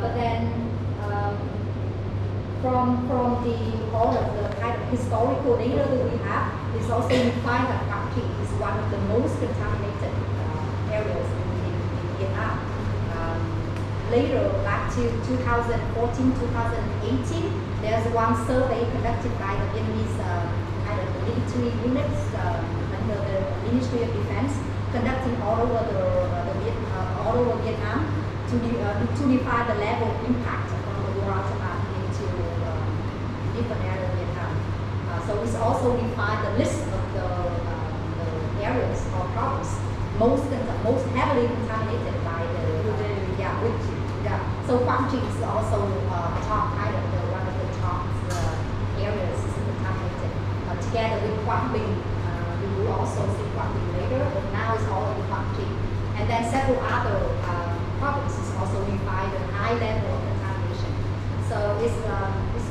But then from the all of the kind of historical data that we have, it's also we find that Quang Tri is one of the most contaminated areas in Vietnam. Later, back to 2014, 2018, there's one survey conducted by the Vietnamese kind of military units under the Ministry of Defense, conducting all over Vietnam to define the level of impact from the war aftermath into different areas of Vietnam. So it's also defined the list of the areas or provinces most heavily contaminated by the So Quang Tri is also top kind of one of the top areas is contaminated. Together with Quang Binh, we will also see Quang Binh later, but now it's all in Quang Tri. And then several other provinces also define the high level of contamination. So it's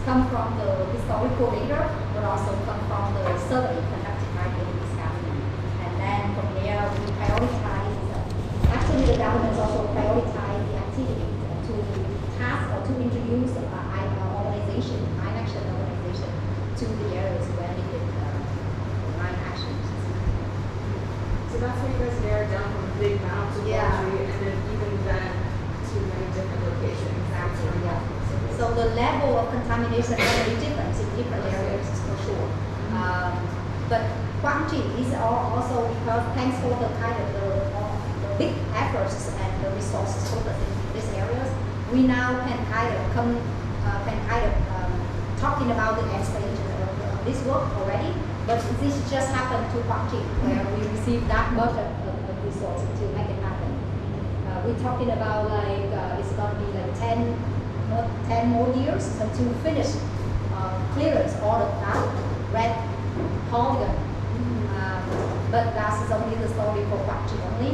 come from the historical data, but also come from the survey conducted by the Vietnamese government. And then from there, we prioritize. Actually, the government also prioritize the activity to task or to introduce organization, mine action organization, to the areas where needed mine actions. So that's how you guys narrowed down from a big map to laundry, and then even then to many different locations. Exactly. Yeah. So the level of contamination is very different in different areas for sure. But Quang Tri is also because thanks for the kind of the big efforts and the resources focused in these areas, we now can kind of talking about the next stage of this work already. But this just happened to Quang Tri, where we received that much of resources to make it happen. We're talking about like it's going to be like 10 more years to finish clearance all of that red polygon. But that's only the story for Quang Tri only.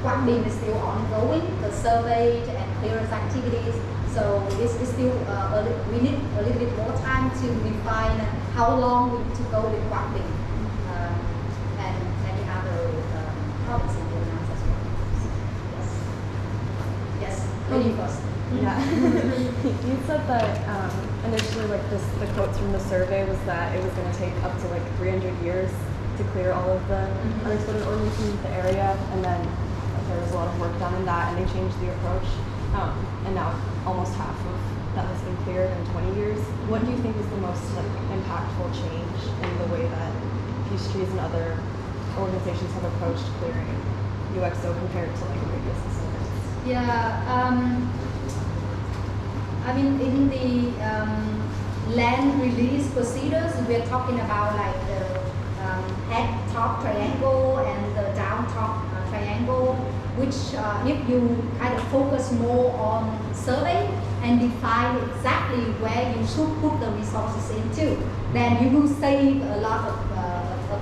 Quang Binh is still ongoing, the survey and clearance activities. So it's still, we need a little bit more time to define how long we need to go with Quang Binh and any other provinces in Vietnam as well. Yes, lady first. Yeah. You said that initially, like the quotes from the survey was that it was going to take up to like 300 years to clear all of the unexploded ordnance in the area, and then there was a lot of work done in that, and they changed the approach, and now almost half of that has been cleared in 20 years. What do you think is the most like impactful change in the way that Peace Trees and other organizations have approached clearing UXO compared to like previous systems? I mean, in the land release procedures, we're talking about like the head top triangle and the down top triangle, which if you kind of focus more on survey and define exactly where you should put the resources into, then you will save a lot of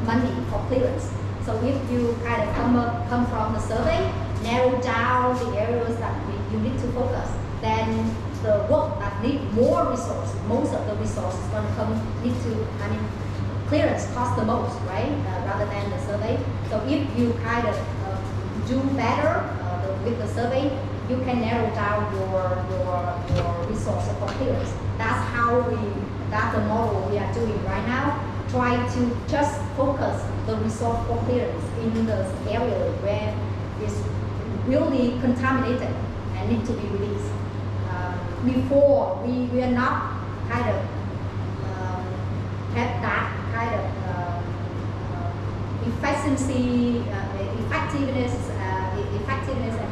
money for clearance. So if you kind of come from the survey, narrow down the areas that you need to focus, then the work that need more resources, most of the resources going to clearance costs the most, right? Rather than the survey. So if you kind of do better with the survey, you can narrow down your resources for clearance. That's the model we are doing right now. Try to just focus the resource for clearance in the area where it's really contaminated and need to be released. Before we are not kind of have that kind of effectiveness and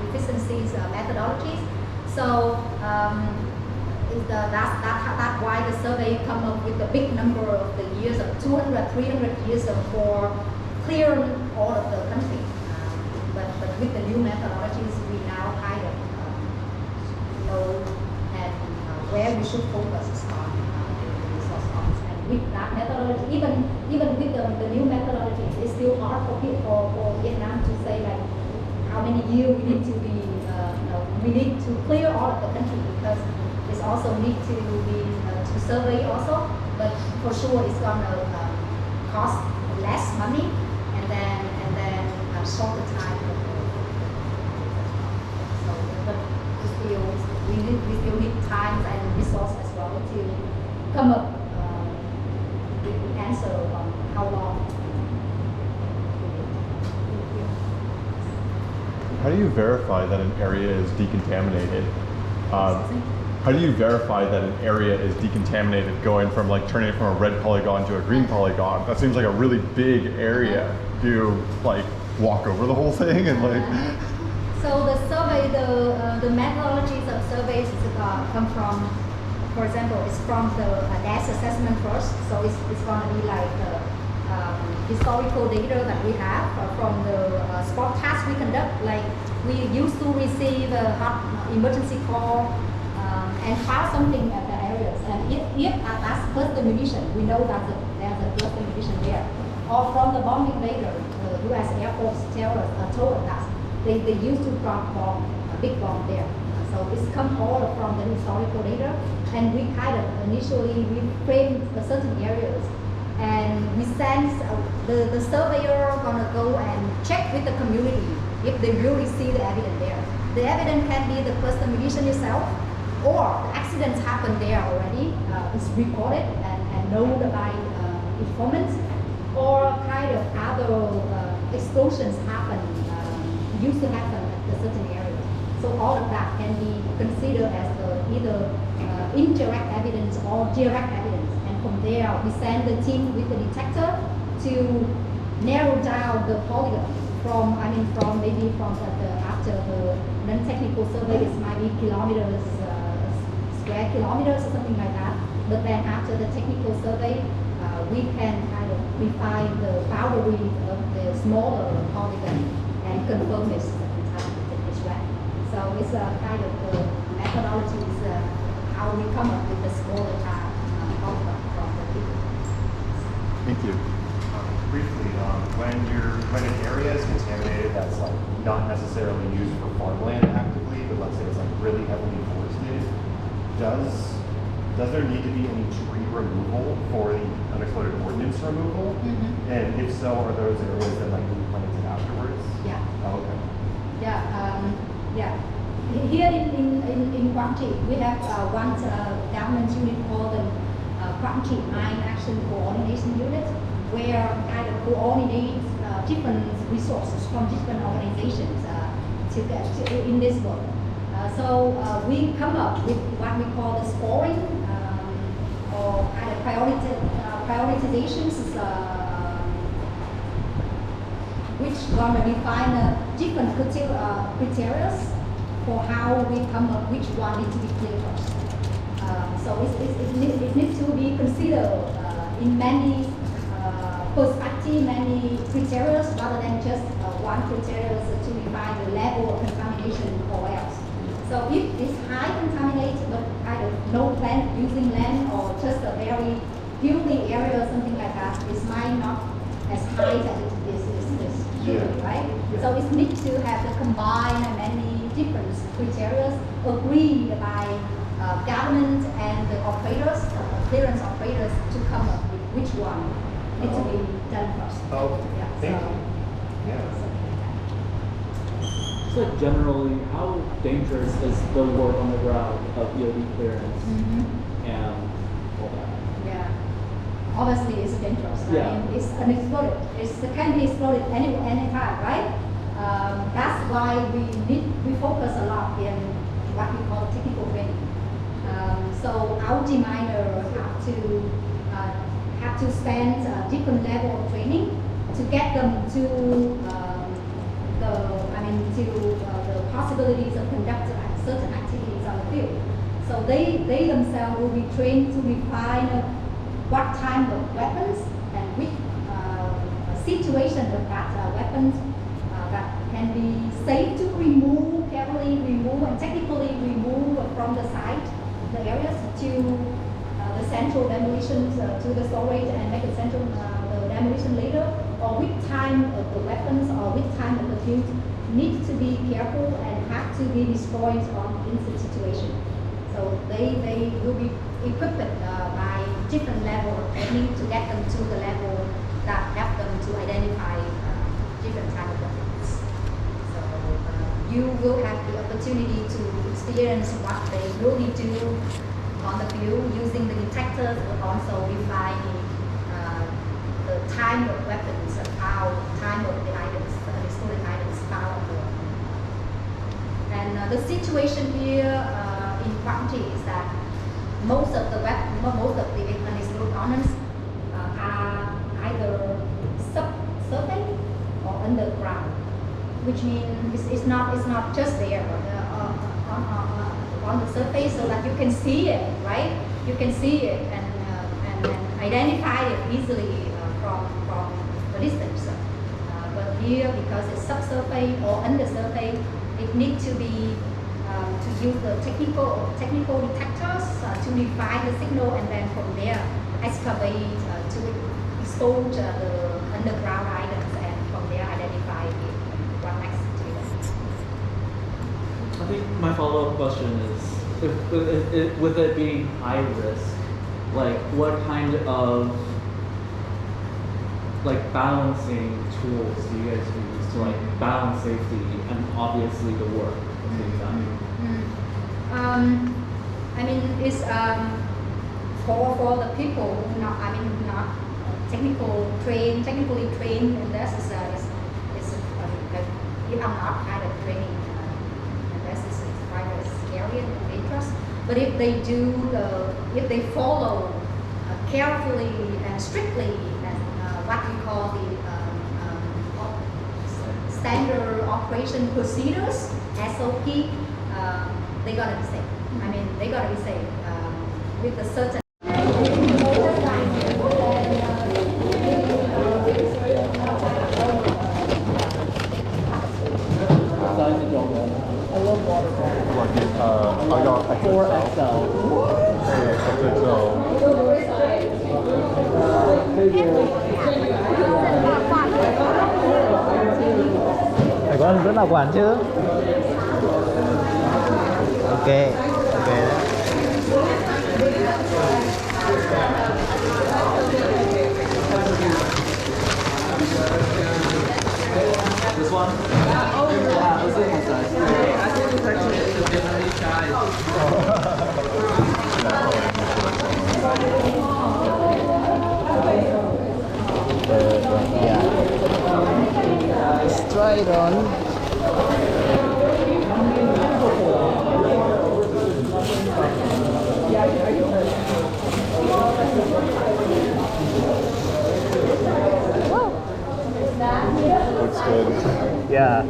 efficiencies methodologies. So that's why the survey come up with a big number of the years of 200, 300 years for clearing all of the country. But with the new methodologies, we now kind of know and where we should focus on the resource office. And with that methodology, even with the new methodology, it's still hard for Vietnam to say like how many years we need to be, we need to clear all of the country, because it's also need to be to survey also. But for sure, it's gonna cost less money and then shorter time. So, but still, we we still need time and resource as well to come up with the answer on how long. How do you verify that an area is decontaminated? How do you verify that an area is decontaminated going from like turning it from a red polygon to a green polygon? That seems like a really big area. Do you like walk over the whole thing and like? So the survey, the methodologies of surveys come from, for example, it's from the DAS assessment first. So it's going to be like historical data that we have from the spot tasks we conduct. Like we used to receive a hot emergency call and file something at the areas. And if that's cluster munition, we know that there's a cluster munition there. Or from the bombing later, the U.S. Air Force told us that they used to drop bomb, a big bomb there. So it's come all from the historical data, and we kind of initially we framed certain areas, and we send the surveyor gonna go and check with the community if they really see the evidence there. The evidence can be the cluster munition itself, or the accidents happened there already, it's recorded and known by informants, or kind of other explosions used to happen at a certain area. So all of that can be considered as either indirect evidence or direct evidence. And from there, we send the team with the detector to narrow down the polygon after the non-technical survey, it might be kilometers, square kilometers or something like that. But then after the technical survey, we can kind of refine the boundary of the smaller polygon and confirm this right. So it's a kind of the methodology is how we come up with the smaller polygon from the people. Thank you. Briefly, when an area is contaminated that's like not necessarily used for farmland actively, but let's say it's like really heavily forested, does there need to be any tree removal for the unexploded ordnance removal? Mm-hmm. And if so, are those areas that like replanted afterwards? Yeah. Oh, okay. Yeah. Here in Quảng Trị, we have one government unit called the Quảng Trị Mine Action Coordination Unit, where kind of coordinates different resources from different organizations in this work. So we come up with what we call the scoring or kind of prioritizations, which gonna define different criteria for how we come up which one needs to be cleared first. So it needs to be considered in many perspectives, many criteria, rather than just one criteria to define the level of contamination or else. So if it's high contaminated, but kind of no plant using land or just a very filthy area or something like that, it might not as high as it is right? Yeah. So it needs to have the combined many different criteria agreed by government and the operators, clearance operators, to come up with which one needs to be done first. Oh, Yeah, thank so, you. Yeah. So generally, how dangerous is the work on the ground of EOD clearance and all that? Yeah. Obviously, it's dangerous. Yeah. I mean, it's unexploded. It can be exploded anytime, right? That's why we focus a lot in what we call technical training. So our deminer have to spend a different level of training to get them to the possibilities of conducting certain activities on the field. So they themselves will be trained to refine what kind of weapons and which situation of that weapons that can be safe to remove, carefully remove, and technically remove from the site, the areas to the central demolitions, to the storage and make a central the demolition later, or which time of the weapons or which time of the field needs to be careful and have to be destroyed in the situation. So they will be equipped by different level of training to get them to the level that help them to identify different type of weapons. So you will have the opportunity to experience what they really do on the field using the detectors, but also defining the time of weapons and how time of the items, the stolen items found. And the situation here in Quảng Trị is that most of the unexploded ordnance are either subsurface or underground, which means it's not just there on the surface so that you can see it, right? You can see it and identify it easily from the distance. But here, because it's subsurface or undersurface, it needs to be to use the technical detectors to define the signal, and then from there excavate to expose the underground items, and from there identify what next to do. I think my follow-up question is, if with it being high risk, like what kind of like balancing tools do you guys use to like balance safety and obviously the work at the same time? I mean, it's for the people who not technically trained, and that's if I'm not kind of training, and that's quite scary and dangerous. But if they follow carefully and strictly and what we call the standard operation procedures (SOP), they gotta be safe. I mean, they gotta be safe with a certain. Size of dog. I love water bottles. I got 4XL. Phải có rất là quản chứ. Ok, ok đấy. This one? Yeah, let's see my size. I think it's actually differently sized. Yeah. Let's try it on. Looks good. Yeah.